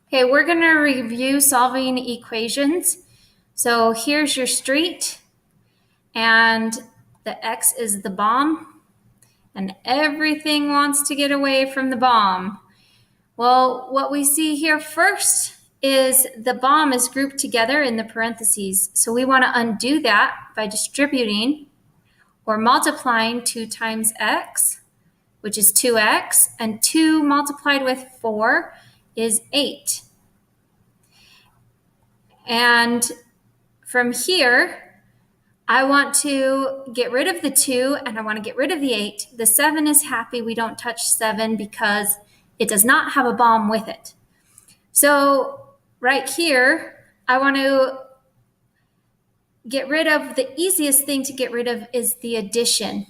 Okay, we're going to review solving equations. So here's your street, and the X is the bomb, and everything wants to get away from the bomb. Well, what we see here first is the bomb is grouped together in the parentheses. So we want to undo that by distributing or multiplying 2 times x, which is 2x, and 2 multiplied with 4 is 8. And from here, I want to get rid of the 2 and I want to get rid of the 8. The 7 is happy. We don't touch 7 because it does not have a bomb with it. So right here, I want to get rid of the easiest thing to get rid of is the addition.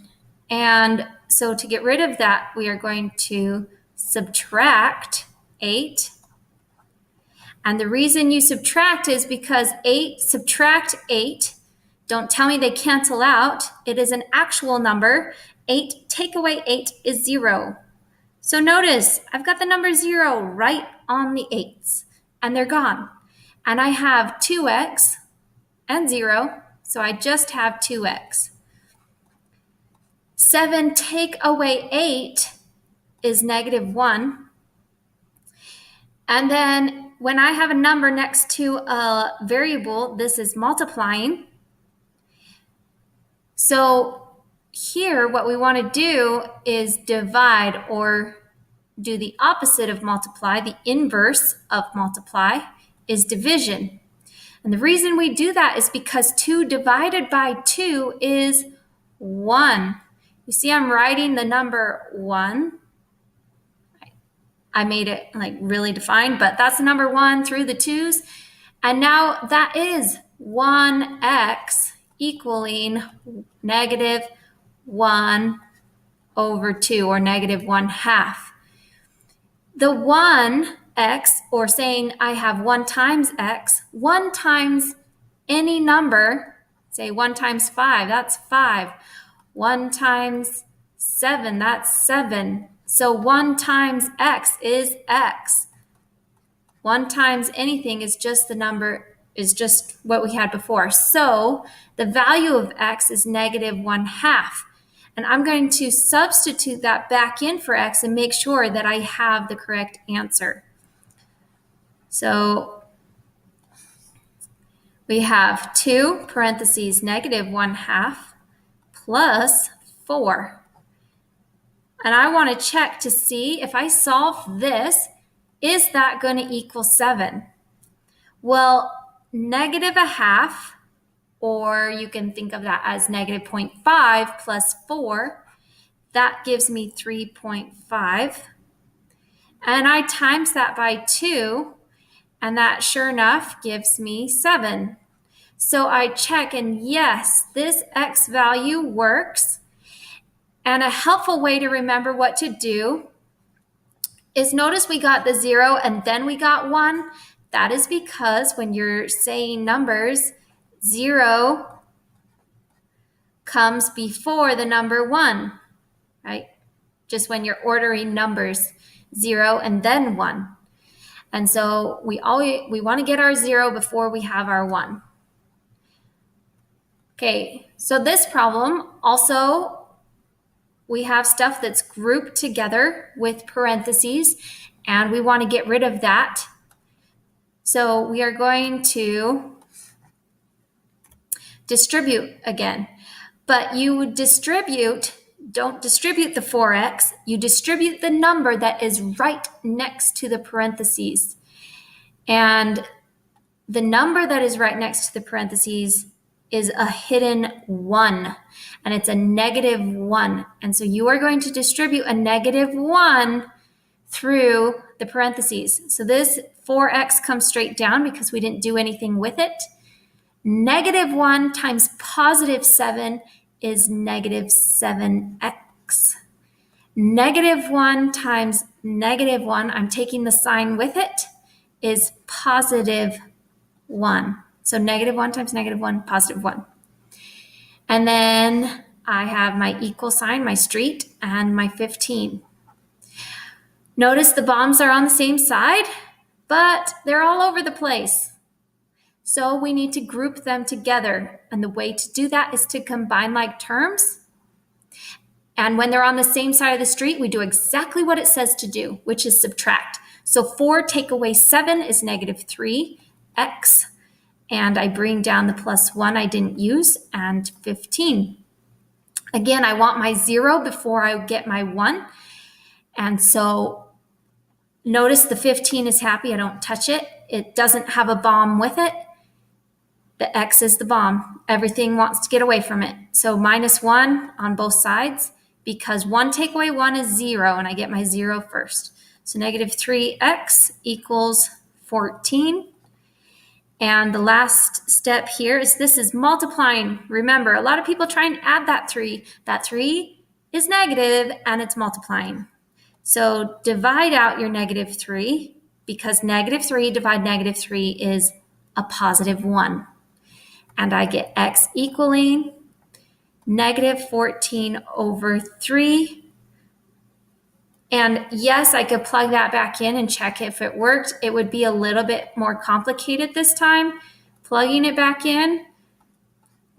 And so to get rid of that, we are going to subtract 8. And the reason you subtract is because 8 subtract 8. Don't tell me they cancel out. It is an actual number. 8 take away 8 is 0. So notice I've got the number 0 right on the 8s, and they're gone. And I have 2x and 0, so I just have 2x. 7 take away 8 is -1. And then when I have a number next to a variable, this is multiplying. So here, what we want to do is divide, or do the opposite of multiply. The inverse of multiply is division. And the reason we do that is because 2 divided by 2 is 1. You see I'm writing the number 1. I made it like really defined, but that's the number 1 through the 2's. And now that is 1x equaling -1 over 2, or -1/2. The 1x, or saying I have 1 times x, 1 times any number, say 1 times 5, that's 5. 1 times 7, that's 7. So 1 times x is x. 1 times anything is just the number, is just what we had before. So the value of x is -1/2. And I'm going to substitute that back in for x and make sure that I have the correct answer. So we have 2 parentheses -1/2 plus 4. And I want to check to see if I solve this, is that going to equal 7? Well, -1/2, or you can think of that as -0.5 plus 4, that gives me 3.5. And I times that by 2, and that sure enough gives me 7. So I check, and yes, this x value works. And a helpful way to remember what to do is, notice we got the 0 and then we got 1. That is because when you're saying numbers, 0 comes before the number 1, right? Just when you're ordering numbers, 0 and then 1. And so we want to get our 0 before we have our 1. Okay, so this problem also, we have stuff that's grouped together with parentheses, and we want to get rid of that. So we are going to distribute again. But you don't distribute the 4x, you distribute the number that is right next to the parentheses. And the number that is right next to the parentheses is a hidden 1, and it's a -1. And so you are going to distribute a -1 through the parentheses. So this 4x comes straight down because we didn't do anything with it. -1 times +7 is -7x. -1 times -1, I'm taking the sign with it, is +1. So -1 times -1, +1. And then I have my equal sign, my street, and my 15. Notice the bombs are on the same side. but they're all over the place. So we need to group them together. And the way to do that is to combine like terms. And when they're on the same side of the street, we do exactly what it says to do, which is subtract. So 4 take away 7 is negative 3x. And I bring down the plus 1 I didn't use, and 15. Again, I want my 0 before I get my 1. And so notice the 15 is happy. I don't touch it. It doesn't have a bomb with it. The x is the bomb. Everything wants to get away from it. So minus 1 on both sides, because 1 take away 1 is 0, and I get my 0 first. So negative 3x equals 14. And the last step here is this is multiplying. Remember, a lot of people try and add that 3. That 3 is negative and it's multiplying. So divide out your negative 3, because negative 3 divide negative 3 is a positive 1. And I get x equaling negative 14 over 3. And yes, I could plug that back in and check if it worked. It would be a little bit more complicated this time, plugging it back in,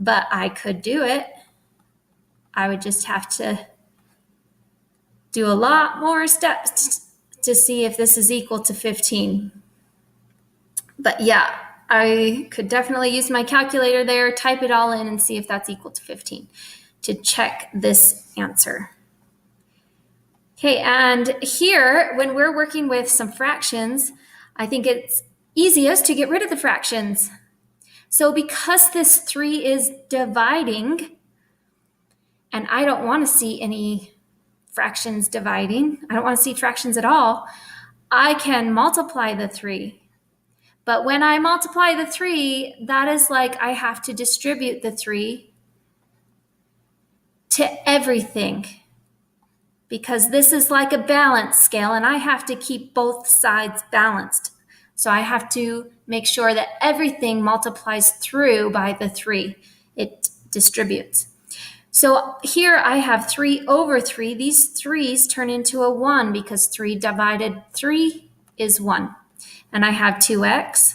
but I could do it. I would just have to do a lot more steps to see if this is equal to 15. But yeah, I could definitely use my calculator there, type it all in, and see if that's equal to 15 to check this answer. Okay, and here, when we're working with some fractions, I think it's easiest to get rid of the fractions. So because this 3 is dividing, and I don't want to see any fractions dividing, I don't want to see fractions at all, I can multiply the 3. But when I multiply the 3, that is like I have to distribute the 3 to everything, because this is like a balance scale and I have to keep both sides balanced. So I have to make sure that everything multiplies through by the 3. It distributes. So here I have 3 over 3. These 3's turn into a 1 because 3 divided 3 is 1. And I have 2x.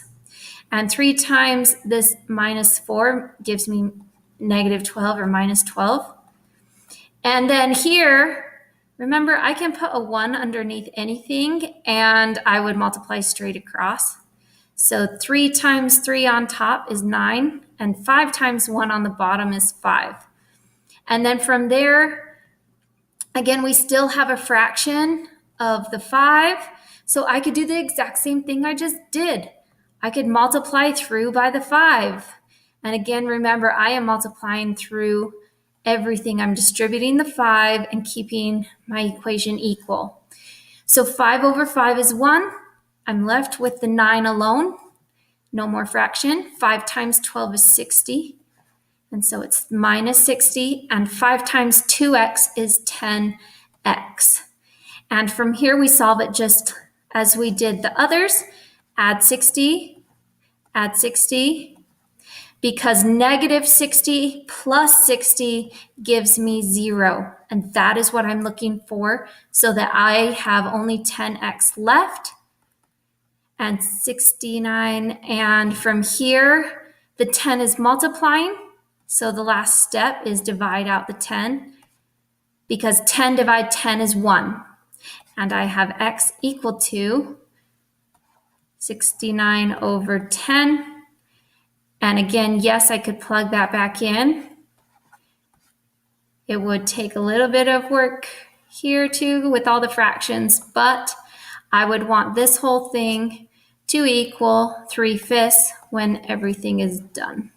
And 3 times this minus 4 gives me negative 12 or minus 12. And then here, remember, I can put a 1 underneath anything and I would multiply straight across. So 3 times 3 on top is 9, and 5 times 1 on the bottom is 5. And then from there, again, we still have a fraction of the 5. So I could do the exact same thing I just did. I could multiply through by the 5. And again, remember, I am multiplying through everything. I'm distributing the 5 and keeping my equation equal. So 5 over 5 is 1. I'm left with the 9 alone. No more fraction. 5 times 12 is 60. And so it's minus 60. And 5 times 2x is 10x. And from here, we solve it just as we did the others. Add 60, because negative 60 plus 60 gives me 0. And that is what I'm looking for, so that I have only 10x left and 69. And from here, the 10 is multiplying. So the last step is divide out the 10, because 10 divided 10 is 1. And I have x equal to 69 over 10. And again, yes, I could plug that back in. It would take a little bit of work here too with all the fractions, but I would want this whole thing to equal 3/5 when everything is done.